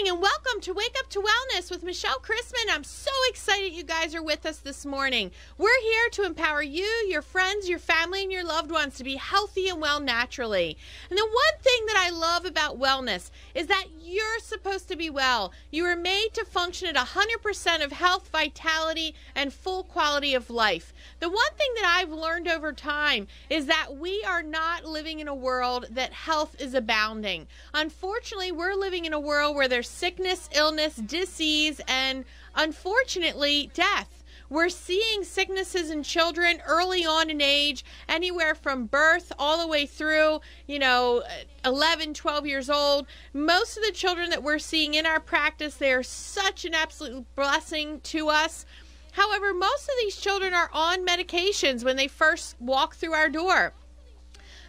and welcome to Wake Up to Wellness with Michelle Christman. I'm so excited you guys are with us this morning. We're here to empower you, your friends, your family, and your loved ones to be healthy and well naturally. And the one thing that I love about wellness is that you're supposed to be well. You were made to function at 100% of health, vitality, and full quality of life. The one thing that I've learned over time is that we are not living in a world that health is abounding. Unfortunately, we're living in a world where there's sickness, illness, disease, and unfortunately, death. We're seeing sicknesses in children early on in age, anywhere from birth all the way through, 11, 12 years old. Most of the children that we're seeing in our practice, they are such an absolute blessing to us. However, most of these children are on medications when they first walk through our door.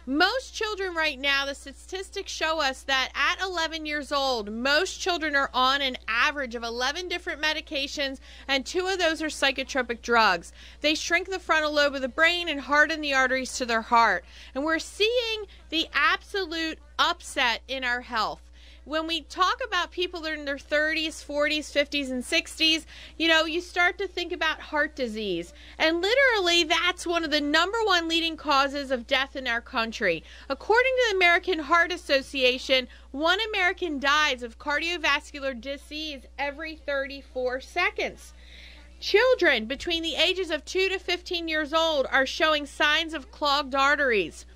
Most children right now, the statistics show us that at 11 years old, most children are on an average of 11 different medications, and 2 of those are psychotropic drugs. They shrink the frontal lobe of the brain and harden the arteries to their heart. And we're seeing the absolute upset in our health. When we talk about people that are in their 30s, 40s, 50s, and 60s, you start to think about heart disease. And literally, that's one of the #1 leading causes of death in our country. According to the American Heart Association, 1 American dies of cardiovascular disease every 34 seconds. Children between the ages of 2 to 15 years old are showing signs of clogged arteries.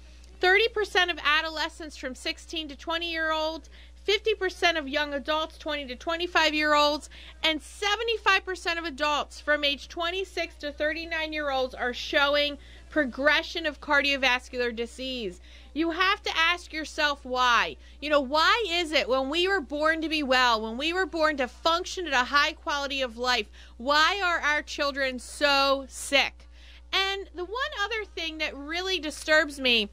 30% of adolescents from 16 to 20-year-olds, 50% of young adults, 20 to 25-year-olds, and 75% of adults from age 26 to 39-year-olds are showing progression of cardiovascular disease. You have to ask yourself why. Why is it when we were born to be well, when we were born to function at a high quality of life, why are our children so sick? And the one other thing that really disturbs me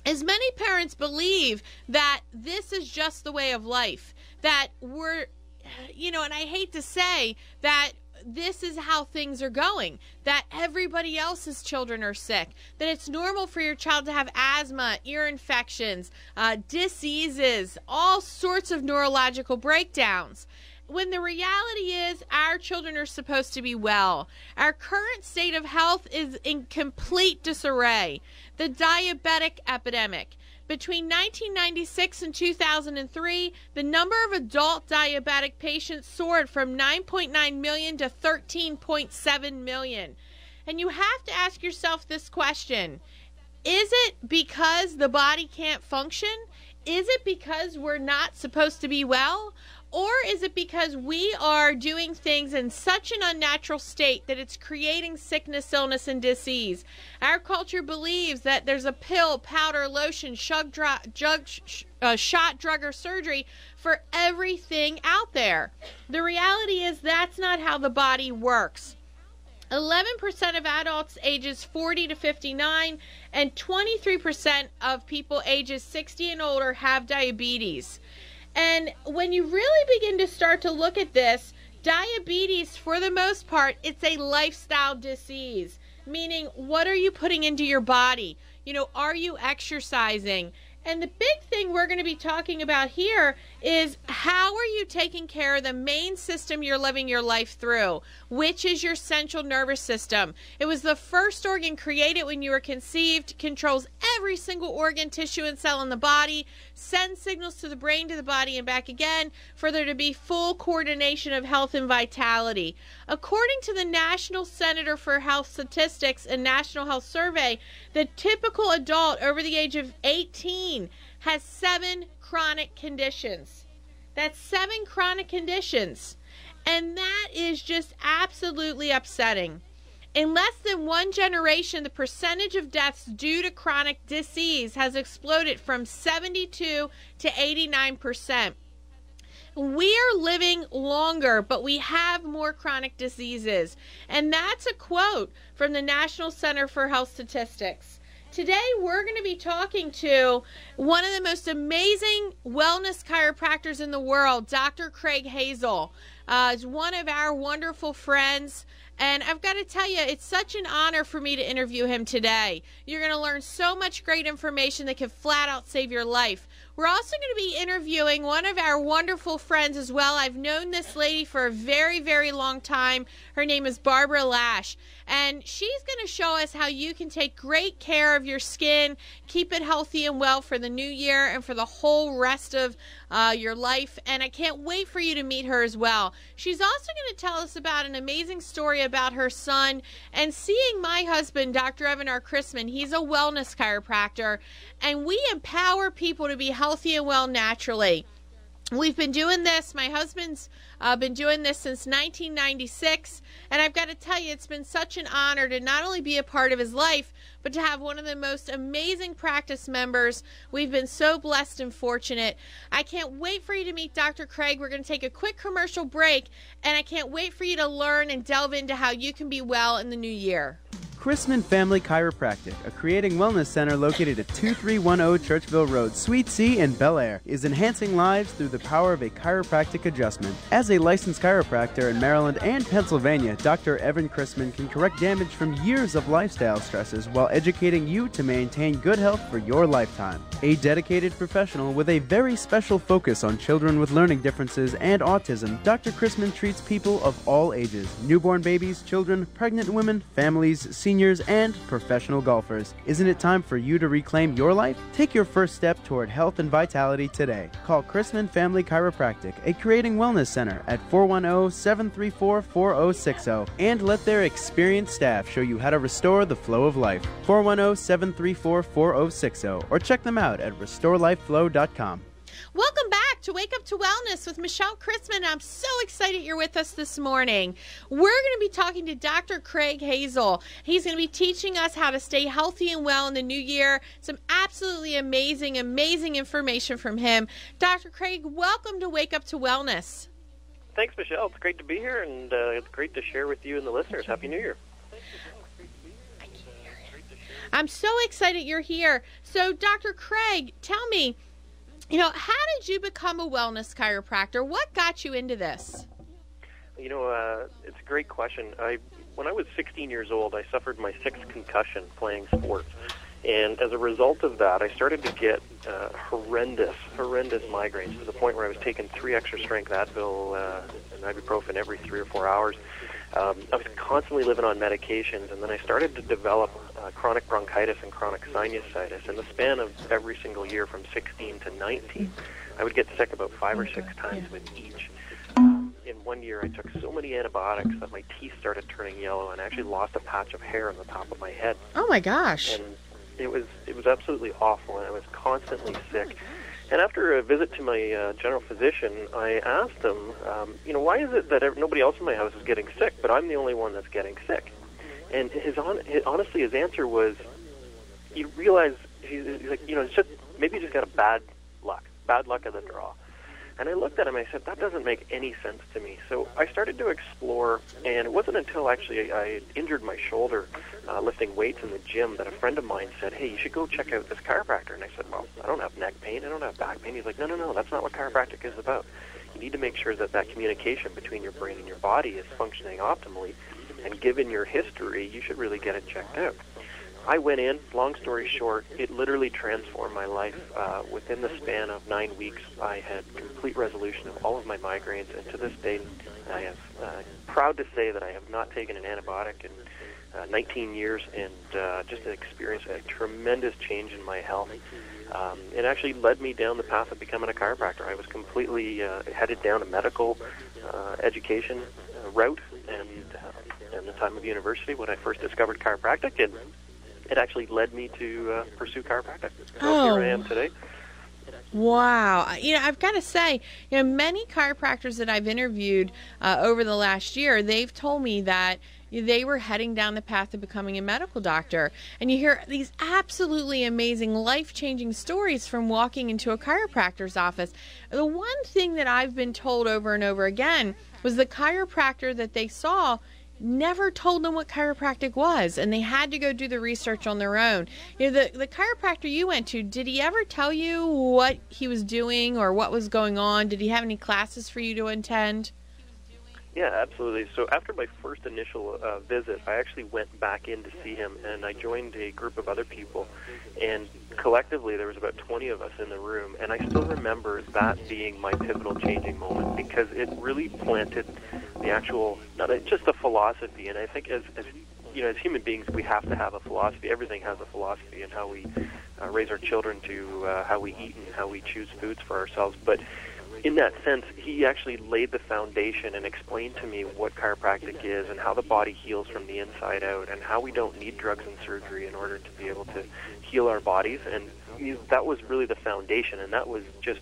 is many parents believe that this is just the way of life, that we're, and I hate to say that this is how things are going, that everybody else's children are sick, that it's normal for your child to have asthma, ear infections, diseases, all sorts of neurological breakdowns. When the reality is our children are supposed to be well. Our current state of health is in complete disarray. The diabetic epidemic. Between 1996 and 2003, the number of adult diabetic patients soared from 9.9 million to 13.7 million. And you have to ask yourself this question. Is it because the body can't function? Is it because we're not supposed to be well? Or is it because we are doing things in such an unnatural state that it's creating sickness, illness, and disease? Our culture believes that there's a pill, powder, lotion, shot, drug, or surgery for everything out there. The reality is that's not how the body works. 11% of adults ages 40 to 59 and 23% of people ages 60 and older have diabetes. And when you really begin to start to look at this, diabetes, for the most part, it's a lifestyle disease. Meaning, what are you putting into your body? Are you exercising? And the big thing we're going to be talking about here is how are you taking care of the main system you're living your life through, which is your central nervous system. It was the first organ created when you were conceived, controls every single organ, tissue, and cell in the body, sends signals to the brain, to the body, and back again for there to be full coordination of health and vitality. According to the National Center for Health Statistics and National Health Survey, the typical adult over the age of 18 has 7 chronic conditions. That's 7 chronic conditions. And that is just absolutely upsetting. In less than 1 generation, the percentage of deaths due to chronic disease has exploded from 72 to 89%. We are living longer, but we have more chronic diseases. And that's a quote from the National Center for Health Statistics. Today, we're going to be talking to one of the most amazing wellness chiropractors in the world, Dr. Craig Hazel. Is one of our wonderful friends. And I've got to tell you, it's such an honor for me to interview him today. You're going to learn so much great information that can flat out save your life. We're also going to be interviewing one of our wonderful friends as well. I've known this lady for a very, very long time. Her name is Barbara Lash, and she's going to show us how you can take great care of your skin, keep it healthy and well for the new year and for the whole rest of your life. And I can't wait for you to meet her as well. She's also going to tell us about an amazing story about her son and seeing my husband, Dr. Evan R. Christman. He's a wellness chiropractor, and we empower people to be healthy and well naturally. We've been doing this. My husband's been doing this since 1996, and I've got to tell you, it's been such an honor to not only be a part of his life, but to have one of the most amazing practice members. We've been so blessed and fortunate. I can't wait for you to meet Dr. Craig. We're going to take a quick commercial break, and I can't wait for you to learn and delve into how you can be well in the new year. Christman Family Chiropractic, a creating wellness center located at 2310 Churchville Road, Suite C in Bel Air, is enhancing lives through the power of a chiropractic adjustment. As a licensed chiropractor in Maryland and Pennsylvania, Dr. Evan Christman can correct damage from years of lifestyle stresses while educating you to maintain good health for your lifetime. A dedicated professional with a very special focus on children with learning differences and autism, Dr. Christman treats people of all ages: newborn babies, children, pregnant women, families, seniors, and professional golfers. Isn't it time for you to reclaim your life? Take your first step toward health and vitality today. Call Christman Family Chiropractic, a creating wellness center, at 410-734-4060 and let their experienced staff show you how to restore the flow of life. 410-734-4060 or check them out at restorelifeflow.com. Welcome back to Wake Up to Wellness with Michelle Christman. I'm so excited you're with us this morning. We're going to be talking to Dr. Craig Hazel. He's going to be teaching us how to stay healthy and well in the new year. Some absolutely amazing information from him. Dr. Craig, welcome to Wake Up to Wellness. Thanks, Michelle. It's great to be here, and it's great to share with you and the listeners. Happy New Year. I'm so excited you're here. So, Dr. Craig, tell me, how did you become a wellness chiropractor? What got you into this? It's a great question. When I was 16 years old, I suffered my 6th concussion playing sports. And as a result of that, I started to get horrendous migraines to the point where I was taking 3 extra strength Advil and ibuprofen every 3 or 4 hours. I was constantly living on medications, and then I started to develop chronic bronchitis and chronic sinusitis. In the span of every single year from 16 to 19, I would get sick about 5 or 6 times with each. In one year, I took so many antibiotics that my teeth started turning yellow, and I actually lost a patch of hair on the top of my head. Oh, my gosh. And it was absolutely awful, and I was constantly sick. And after a visit to my general physician, I asked him, why is it that nobody else in my house is getting sick, but I'm the only one that's getting sick? And honestly, his answer was, you realize, he's like, it's just, maybe you just got a bad luck of the draw. And I looked at him and I said, that doesn't make any sense to me. So I started to explore, and it wasn't until actually I injured my shoulder lifting weights in the gym that a friend of mine said, hey, you should go check out this chiropractor. And I said, well, I don't have neck pain, I don't have back pain. He's like, no, that's not what chiropractic is about. You need to make sure that communication between your brain and your body is functioning optimally, and given your history, you should really get it checked out. I went in, long story short, it literally transformed my life. Within the span of 9 weeks, I had complete resolution of all of my migraines, and to this day, I am proud to say that I have not taken an antibiotic in 19 years, and just experienced a tremendous change in my health. It actually led me down the path of becoming a chiropractor. I was completely headed down a medical education route, and in the time of university when I first discovered chiropractic, and it actually led me to pursue chiropractic. So here I am today. Wow. I've got to say, many chiropractors that I've interviewed over the last year, they've told me that they were heading down the path of becoming a medical doctor. And you hear these absolutely amazing, life-changing stories from walking into a chiropractor's office. The one thing that I've been told over and over again was the chiropractor that they saw never told them what chiropractic was, and they had to go do the research on their own. The chiropractor you went to, did he ever tell you what he was doing or what was going on? Did he have any classes for you to attend? Yeah, absolutely. So after my first initial visit, I actually went back in to see him, and I joined a group of other people, and collectively there was about 20 of us in the room, and I still remember that being my pivotal changing moment, because it really planted the actual, not just a philosophy. And I think as human beings, we have to have a philosophy. Everything has a philosophy in how we raise our children, to how we eat and how we choose foods for ourselves. But in that sense, he actually laid the foundation and explained to me what chiropractic is and how the body heals from the inside out, and how we don't need drugs and surgery in order to be able to heal our bodies. And that was really the foundation, and that was just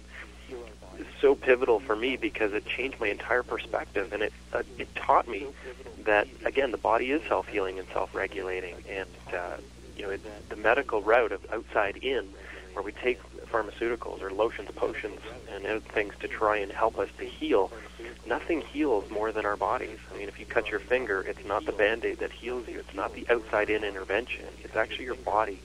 so pivotal for me, because it changed my entire perspective, and it taught me that, again, the body is self-healing and self-regulating, and it's the medical route of outside in, where we take pharmaceuticals or lotions, potions, and other things to try and help us to heal. Nothing heals more than our bodies. I mean, if you cut your finger, it's not the Band-Aid that heals you. It's not the outside-in intervention. It's actually your body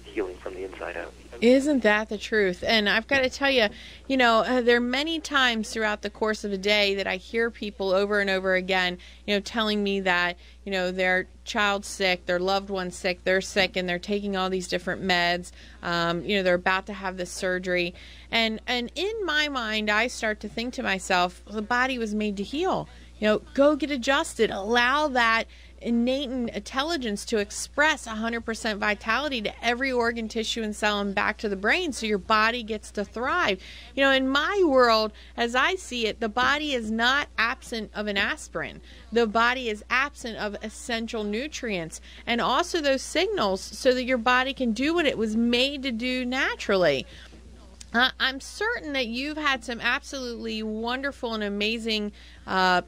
healing from the inside out. Isn't that the truth? And I've got to tell you, there are many times throughout the course of a day that I hear people over and over again, telling me that, their child's sick, their loved one's sick, they're sick, and they're taking all these different meds. They're about to have this surgery. And in my mind, I start to think to myself, the body was made to heal. Go get adjusted. Allow that innate intelligence to express 100% vitality to every organ, tissue, and cell, and back to the brain, so your body gets to thrive. In my world, as I see it, the body is not absent of an aspirin. The body is absent of essential nutrients, and also those signals, so that your body can do what it was made to do naturally. I'm certain that you've had some absolutely wonderful and amazing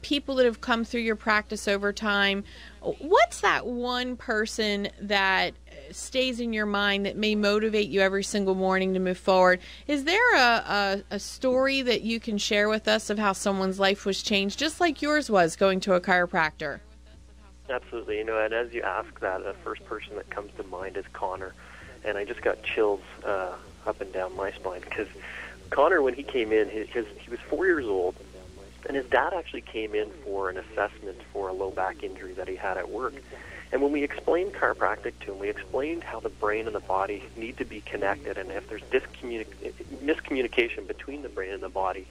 people that have come through your practice over time. What's that one person that stays in your mind that may motivate you every single morning to move forward? Is there a story that you can share with us of how someone's life was changed, just like yours was, going to a chiropractor? Absolutely. And as you ask that, the first person that comes to mind is Connor. And I just got chills up and down my spine, because Connor, when he came in, he was 4 years old, and his dad actually came in for an assessment for a low back injury that he had at work. And when we explained chiropractic to him, we explained how the brain and the body need to be connected, and if there's miscommunication between the brain and the body,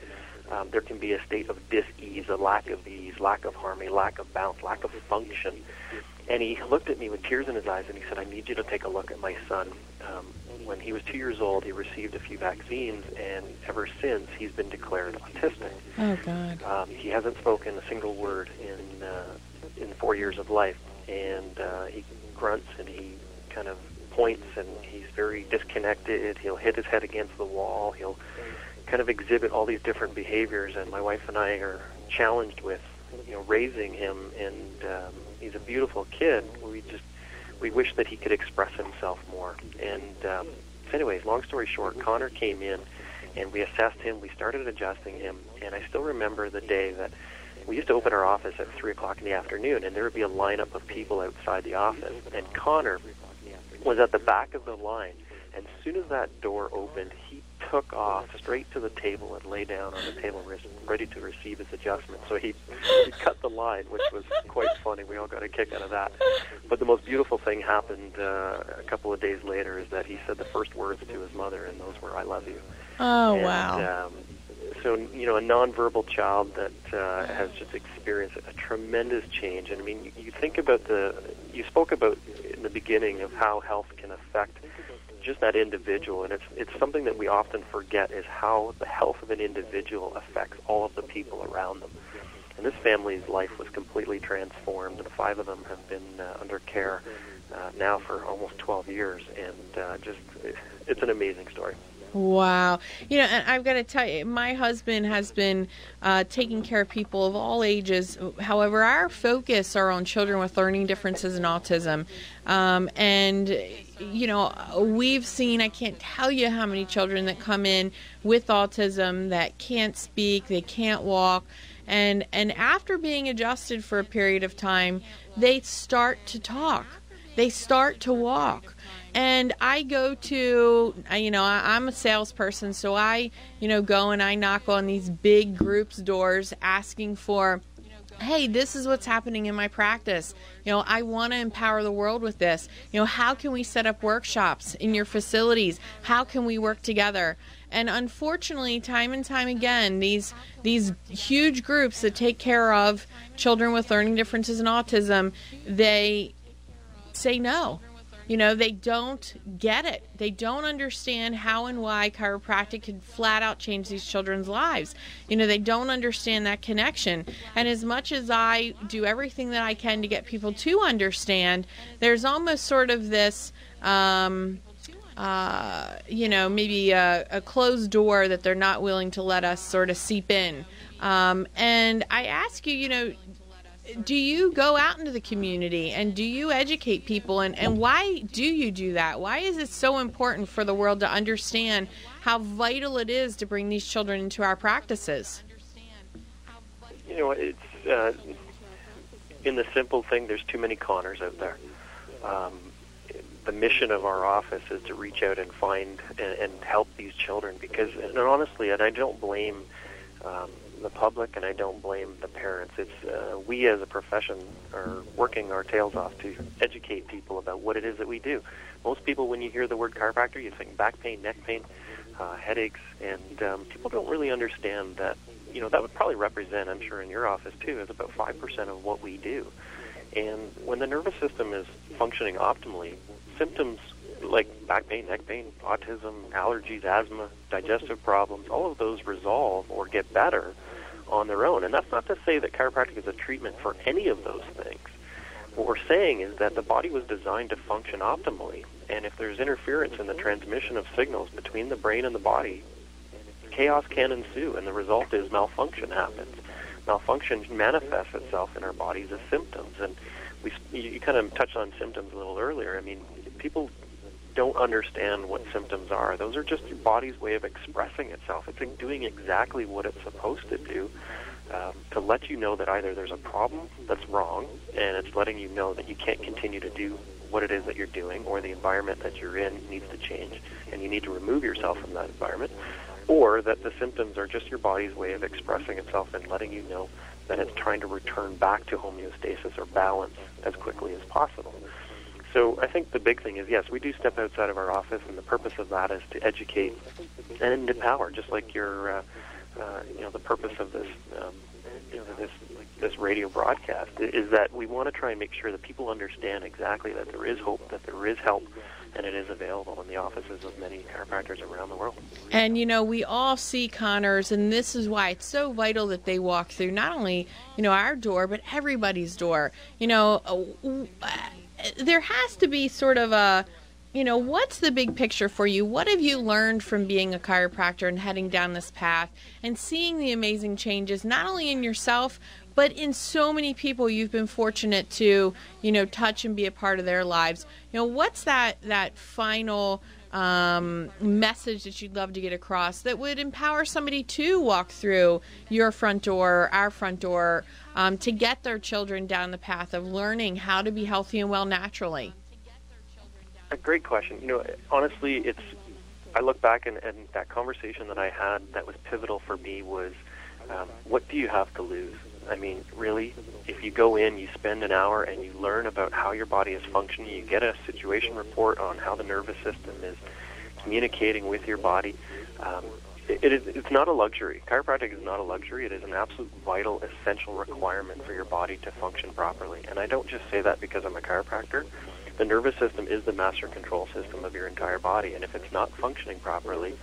there can be a state of dis-ease, a lack of ease, lack of harmony, lack of balance, lack of function. And he looked at me with tears in his eyes, and he said, "I need you to take a look at my son." When he was 2 years old, he received a few vaccines, and ever since, he's been declared autistic. Oh, God. He hasn't spoken a single word in 4 years of life, and he grunts, and he kind of points, and he's very disconnected. He'll hit his head against the wall. He'll kind of exhibit all these different behaviors, and my wife and I are challenged with, raising him, and he's a beautiful kid. We wish that he could express himself more. And so anyways, long story short, Connor came in, and we assessed him. We started adjusting him, and I still remember the day that we used to open our office at 3 o'clock in the afternoon, and there would be a lineup of people outside the office, and Connor was at the back of the line. And as soon as that door opened, he took off straight to the table and lay down on the table, ready to receive his adjustment. So he cut the line, which was quite funny. We all got a kick out of that. But the most beautiful thing happened a couple of days later, is that he said the first words to his mother, and those were, "I love you." Oh, and, wow. So, a nonverbal child that has just experienced a tremendous change. And I mean, you think about you spoke about in the beginning of how health can affect just that individual, and it's something that we often forget, is how the health of an individual affects all of the people around them. And this family's life was completely transformed. The 5 of them have been under care now for almost 12 years, and it's an amazing story. Wow. And I've got to tell you, my husband has been taking care of people of all ages. However, our focus are on children with learning differences and autism. And we've seen, I can't tell you how many children that come in with autism that can't speak, they can't walk. And after being adjusted for a period of time, they start to talk. They start to walk. And I go to, I'm a salesperson, so I, go and I knock on these big groups' doors asking for hey, this is what's happening in my practice. I want to empower the world with this. How can we set up workshops in your facilities? How can we work together? And unfortunately, time and time again, these huge groups that take care of children with learning differences and autism, they say no. They don't get it. They don't understand how and why chiropractic can flat out change these children's lives. They don't understand that connection. And as much as I do everything that I can to get people to understand, there's almost sort of this, maybe a closed door that they're not willing to let us sort of seep in. And I ask you, do you go out into the community and do you educate people, and why do you do that? Why is it so important for the world to understand how vital it is to bring these children into our practices? It's in the simple thing, there's too many conners out there. The mission of our office is to reach out and find and help these children because, and honestly, and I don't blame the public, and I don't blame the parents. It's we as a profession are working our tails off to educate people about what it is that we do. Most people, when you hear the word chiropractor, you think back pain, neck pain, headaches, and people don't really understand that. That would probably represent, I'm sure in your office too, is about 5% of what we do. And when the nervous system is functioning optimally, symptoms like back pain, neck pain, autism, allergies, asthma, digestive problems, all of those resolve or get better on their own. And that's not to say that chiropractic is a treatment for any of those things. What we're saying is that the body was designed to function optimally, and if there's interference in the transmission of signals between the brain and the body, chaos can ensue, and the result is malfunction happens. Malfunction manifests itself in our bodies as symptoms, and you kind of touched on symptoms a little earlier. I mean, people don't understand what symptoms are. Those are just your body's way of expressing itself. It's like doing exactly what it's supposed to do to let you know that either there's a problem that's wrong, and it's letting you know that you can't continue to do what it is that you're doing, or the environment that you're in needs to change, and you need to remove yourself from that environment, or that the symptoms are just your body's way of expressing itself and letting you know that it's trying to return back to homeostasis or balance as quickly as possible. So I think the big thing is, yes, we do step outside of our office, and the purpose of that is to educate and empower, just like your, the purpose of this, this radio broadcast is that we want to try and make sure that people understand exactly that there is hope, that there is help, and it is available in the offices of many chiropractors around the world. And, we all see conners, and this is why it's so vital that they walk through not only, our door, but everybody's door. There has to be sort of a, what's the big picture for you? What have you learned from being a chiropractor and heading down this path and seeing the amazing changes, not only in yourself, but in so many people you've been fortunate to, touch and be a part of their lives? What's that final message that you'd love to get across that would empower somebody to walk through your front door, our front door, to get their children down the path of learning how to be healthy and well naturally? A great question. Honestly, I look back and that conversation that I had that was pivotal for me was, what do you have to lose? I mean, really, if you go in, you spend an hour and you learn about how your body is functioning, you get a situation report on how the nervous system is communicating with your body. It's not a luxury. Chiropractic is not a luxury. It is an absolute vital, essential requirement for your body to function properly. And I don't just say that because I'm a chiropractor. The nervous system is the master control system of your entire body, and if it's not functioning properly,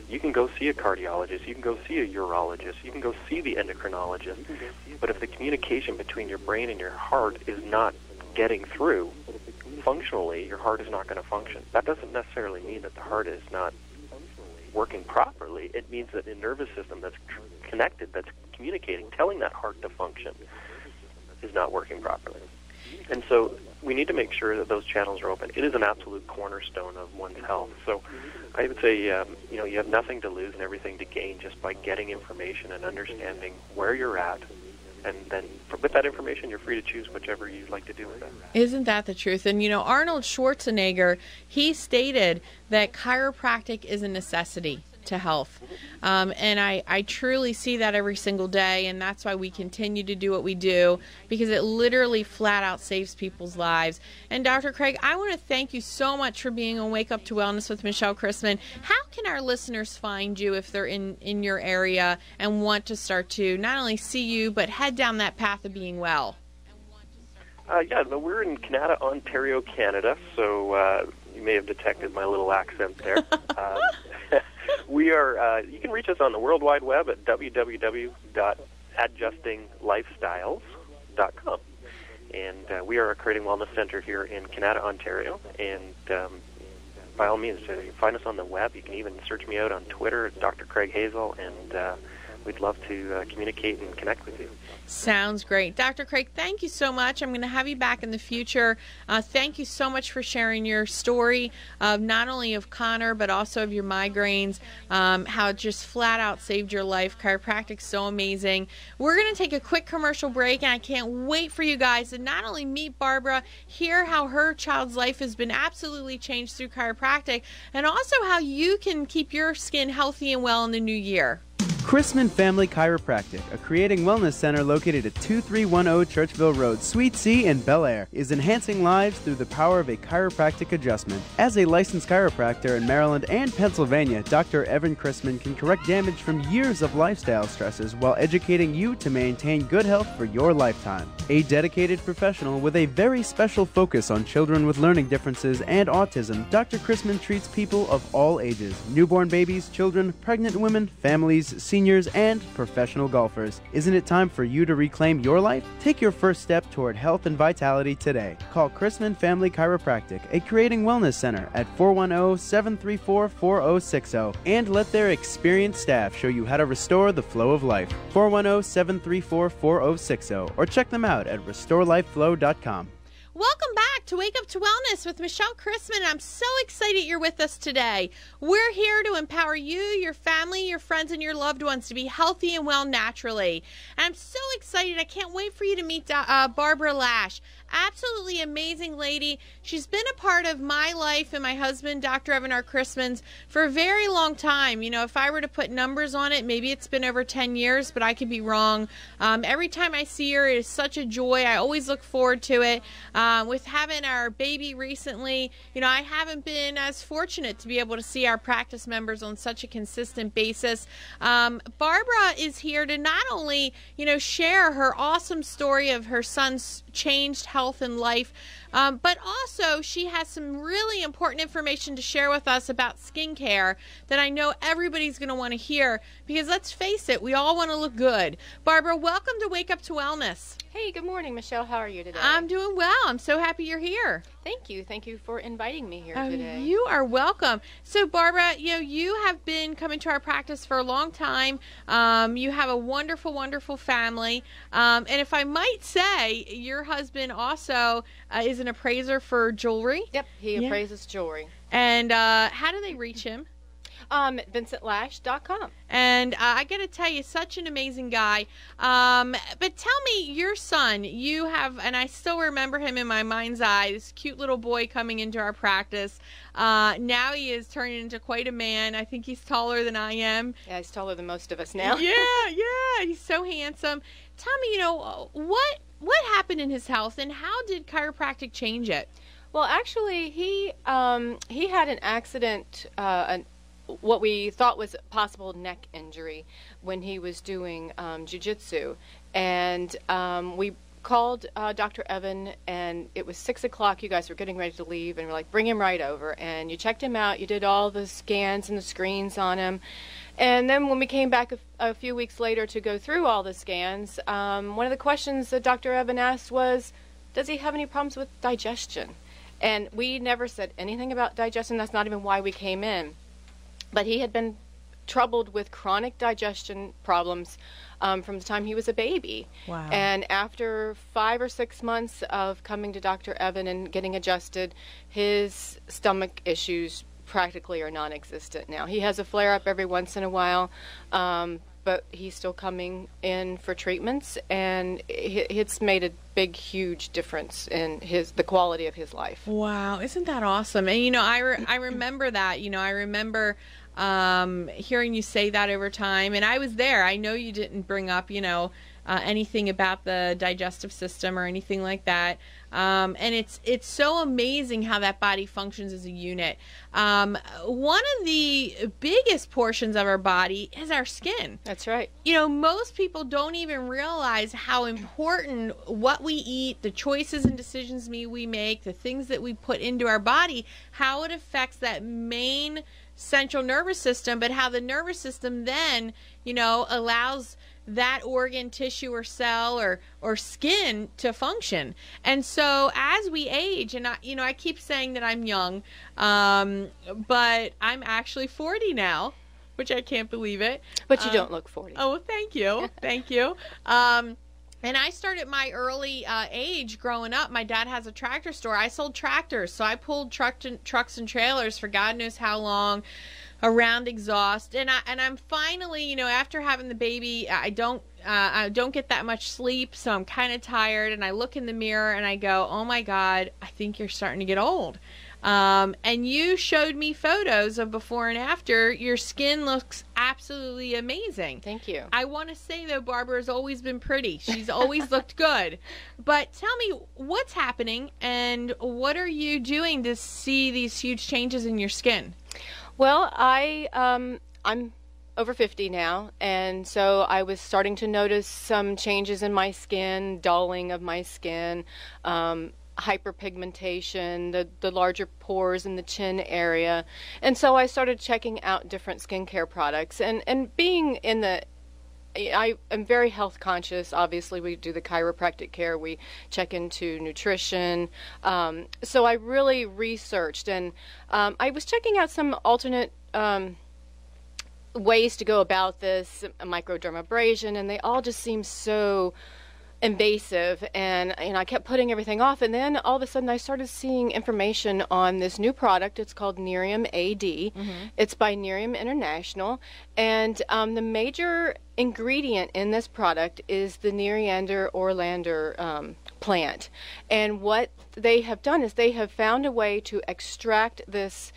you can go see a cardiologist, you can go see a urologist, you can go see the endocrinologist, but if the communication between your brain and your heart is not getting through, functionally, your heart is not going to function. That doesn't necessarily mean that the heart is not working properly. It means that the nervous system that's connected, that's communicating, telling that heart to function, is not working properly. And so we need to make sure that those channels are open. It is an absolute cornerstone of one's health. So I would say, you have nothing to lose and everything to gain just by getting information and understanding where you're at. And then with that information, you're free to choose whichever you'd like to do with it. Isn't that the truth? And, Arnold Schwarzenegger, he stated that chiropractic is a necessity. to health. And I truly see that every single day, and that's why we continue to do what we do, because it literally flat out saves people's lives. And Dr. Craig, I want to thank you so much for being on Wake Up to Wellness with Michelle Christman. How can our listeners find you if they're in your area and want to start to not only see you, but head down that path of being well? We're in Canada, Ontario, Canada, so you may have detected my little accent there. We are. You can reach us on the World Wide Web at www.adjustinglifestyles.com. And we are a Creating Wellness Center here in Canada, Ontario. And by all means, you can find us on the web. You can even search me out on Twitter, Dr. Craig Hazel, and we'd love to communicate and connect with you. Sounds great. Dr. Craig, thank you so much. I'm going to have you back in the future. Thank you so much for sharing your story of not only of Connor, but also of your migraines, how it just flat out saved your life. Chiropractic's so amazing. We're going to take a quick commercial break, and I can't wait for you guys to not only meet Barbara, hear how her child's life has been absolutely changed through chiropractic, and also how you can keep your skin healthy and well in the new year. Christman Family Chiropractic, a Creating Wellness Center located at 2310 Churchville Road, Suite C in Bel Air, is enhancing lives through the power of a chiropractic adjustment. As a licensed chiropractor in Maryland and Pennsylvania, Dr. Evan Christman can correct damage from years of lifestyle stresses while educating you to maintain good health for your lifetime. A dedicated professional with a very special focus on children with learning differences and autism, Dr. Christman treats people of all ages: newborn babies, children, pregnant women, families, seniors, and professional golfers. Isn't it time for you to reclaim your life? Take your first step toward health and vitality today. Call Christman Family Chiropractic, a Creating Wellness Center, at 410-734-4060, and let their experienced staff show you how to restore the flow of life. 410-734-4060, or check them out at restorelifeflow.com. Welcome back to Wake Up to Wellness with Michelle Christman. I'm so excited you're with us today. We're here to empower you, your family, your friends, and your loved ones to be healthy and well naturally. And I'm so excited. I can't wait for you to meet Barbara Lash. Absolutely amazing lady. She's been a part of my life and my husband, Dr. Evan R. Christman's, for a very long time. You know, if I were to put numbers on it, maybe it's been over 10 years, but I could be wrong. Every time I see her, it is such a joy. I always look forward to it. With having our baby recently, you know, I haven't been as fortunate to be able to see our practice members on such a consistent basis. Barbara is here to not only, you know, share her awesome story of her son's changed health and life, but also she has some really important information to share with us about skincare that I know everybody's going to want to hear, because let's face it, we all want to look good. Barbara, welcome to Wake Up to Wellness. Hey, good morning, Michelle. How are you today? I'm doing well. I'm so happy you're here. Thank you. Thank you for inviting me here today. You are welcome. So, Barbara, you know, you have been coming to our practice for a long time. You have a wonderful, wonderful family. And if I might say, your husband also is an appraiser for jewelry. Yep, he appraises jewelry. And how do they reach him? VincentLash.com. And I got to tell you, such an amazing guy. But tell me, your son, you have, and I still remember him in my mind's eye, this cute little boy coming into our practice. Now he is turning into quite a man. I think he's taller than I am. Yeah, he's taller than most of us now. Yeah. He's so handsome. Tell me, you know, what happened in his health, and how did chiropractic change it? Well, actually, he had an accident, what we thought was a possible neck injury when he was doing jiu-jitsu. And we called Dr. Evan, and it was 6 o'clock. You guys were getting ready to leave, and we're like, bring him right over. And you checked him out. You did all the scans and the screens on him. And then when we came back a few weeks later to go through all the scans, one of the questions that Dr. Evan asked was, does he have any problems with digestion? And we never said anything about digestion. That's not even why we came in. But he had been troubled with chronic digestion problems from the time he was a baby. Wow. And after 5 or 6 months of coming to Dr. Evan and getting adjusted, his stomach issues practically are non-existent now. He has a flare-up every once in a while, but he's still coming in for treatments, and it's made a big, huge difference in the quality of his life. Wow, isn't that awesome? And, you know, I remember that. You know, I remember hearing you say that over time. And I was there. I know you didn't bring up, anything about the digestive system or anything like that. And it's so amazing how that body functions as a unit. One of the biggest portions of our body is our skin. That's right. Most people don't even realize how important what we eat, the choices and decisions we make, the things that we put into our body, how it affects that main central nervous system, but how the nervous system then, allows that organ, tissue, or cell or skin to function. And so as we age, and I keep saying that I'm young, but I'm actually 40 now, which I can't believe it. But you don't look 40. Oh, thank you. Thank you. And I started my early age growing up. My dad has a tractor store. I sold tractors, so I pulled trucks and trailers for God knows how long, around exhaust. And I'm finally, after having the baby, I don't get that much sleep, so I'm kind of tired. And I look in the mirror and I go, oh my God, I think you're starting to get old. And you showed me photos of before and after. Your skin looks absolutely amazing. Thank you. I want to say, though, Barbara has always been pretty. She's always looked good. But tell me, what's happening and what are you doing to see these huge changes in your skin? Well, I'm over 50 now, and so I was starting to notice some changes in my skin, dulling of my skin, hyperpigmentation, the larger pores in the chin area. And so I started checking out different skincare products, and being in I am very health conscious. Obviously, we do the chiropractic care. We check into nutrition. So I really researched, and I was checking out some alternate ways to go about this, microdermabrasion, and they all just seem so invasive, and I kept putting everything off, and then all of a sudden I started seeing information on this new product. It's called Nerium AD. Mm-hmm. It's by Nerium International, and the major ingredient in this product is the Nereander Orlander plant. And what they have done is they have found a way to extract this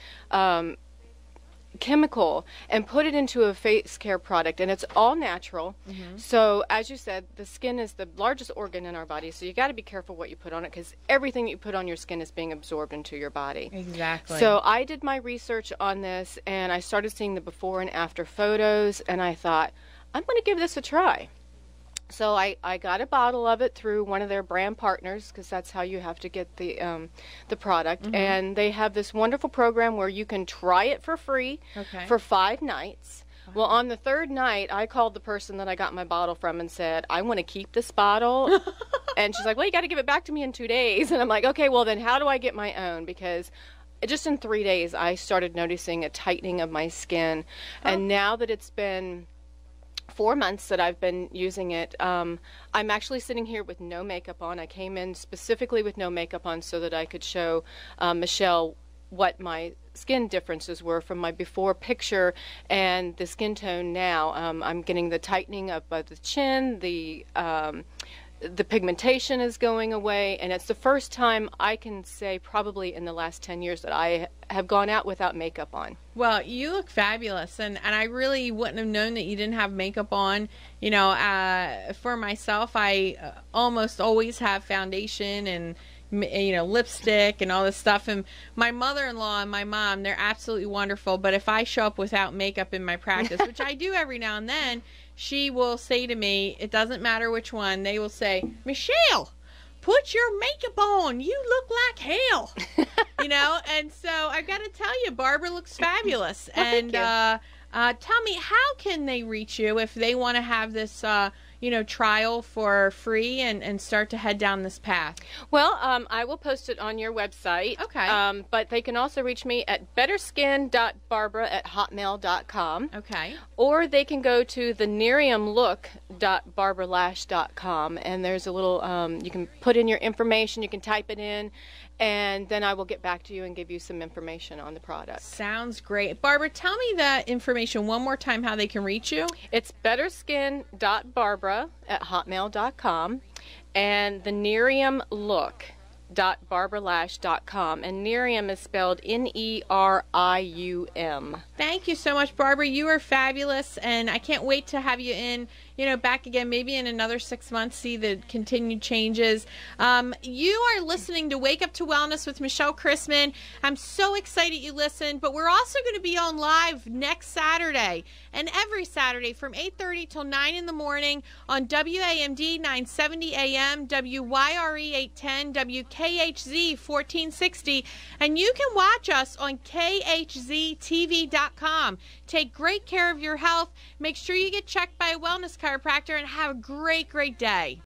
chemical and put it into a face care product, and it's all natural. Mm-hmm. So as you said, the skin is the largest organ in our body, so you got to be careful what you put on it, because everything that you put on your skin is being absorbed into your body. Exactly. So I did my research on this, and I started seeing the before and after photos, and I thought, I'm going to give this a try. So I got a bottle of it through one of their brand partners, because that's how you have to get the product. Mm-hmm. And they have this wonderful program where you can try it for free for 5 nights. Wow. Well, on the 3rd night, I called the person that I got my bottle from and said, I want to keep this bottle. And she's like, well, you got to give it back to me in 2 days. And I'm like, okay, well, then how do I get my own? Because just in 3 days, I started noticing a tightening of my skin. Oh. And now that it's been 4 months that I've been using it, I'm actually sitting here with no makeup on. I came in specifically with no makeup on so that I could show Michelle what my skin differences were from my before picture and the skin tone now. I'm getting the tightening of the chin, the pigmentation is going away, and it's the first time I can say probably in the last 10 years that I have gone out without makeup on. Well, you look fabulous, and I really wouldn't have known that you didn't have makeup on. For myself, I almost always have foundation and lipstick and all this stuff, and my mother-in-law and my mom, they're absolutely wonderful, but if I show up without makeup in my practice, which I do every now and then, she will say to me, it doesn't matter which one, they will say, Michelle, put your makeup on, you look like hell. And so I've got to tell you, Barbara looks fabulous. Well, and tell me, how can they reach you if they want to have this trial for free and start to head down this path? Well, I will post it on your website. Okay. But they can also reach me at betterskin.barbara@hotmail.com. Okay. Or they can go to the neriumlook.barbaralash.com, and there's a little, you can put in your information, you can type it in, and then I will get back to you and give you some information on the product. Sounds great. Barbara, tell me the information one more time, how they can reach you. It's betterskin.barbara@hotmail.com, and the Nerium Look www.barbaralash.com, and Nerium is spelled Nerium. Thank you so much, Barbara. You are fabulous, and I can't wait to have you in, back again, maybe in another 6 months, see the continued changes. You are listening to Wake Up to Wellness with Michelle Christman. I'm so excited you listened, but we're also going to be on live next Saturday and every Saturday from 8:30 till 9 in the morning on WAMD 970 AM, WYRE 810, WKHZ 1460, and you can watch us on KHZTV.com. Take great care of your health. Make sure you get checked by a wellness chiropractor and have a great, great day.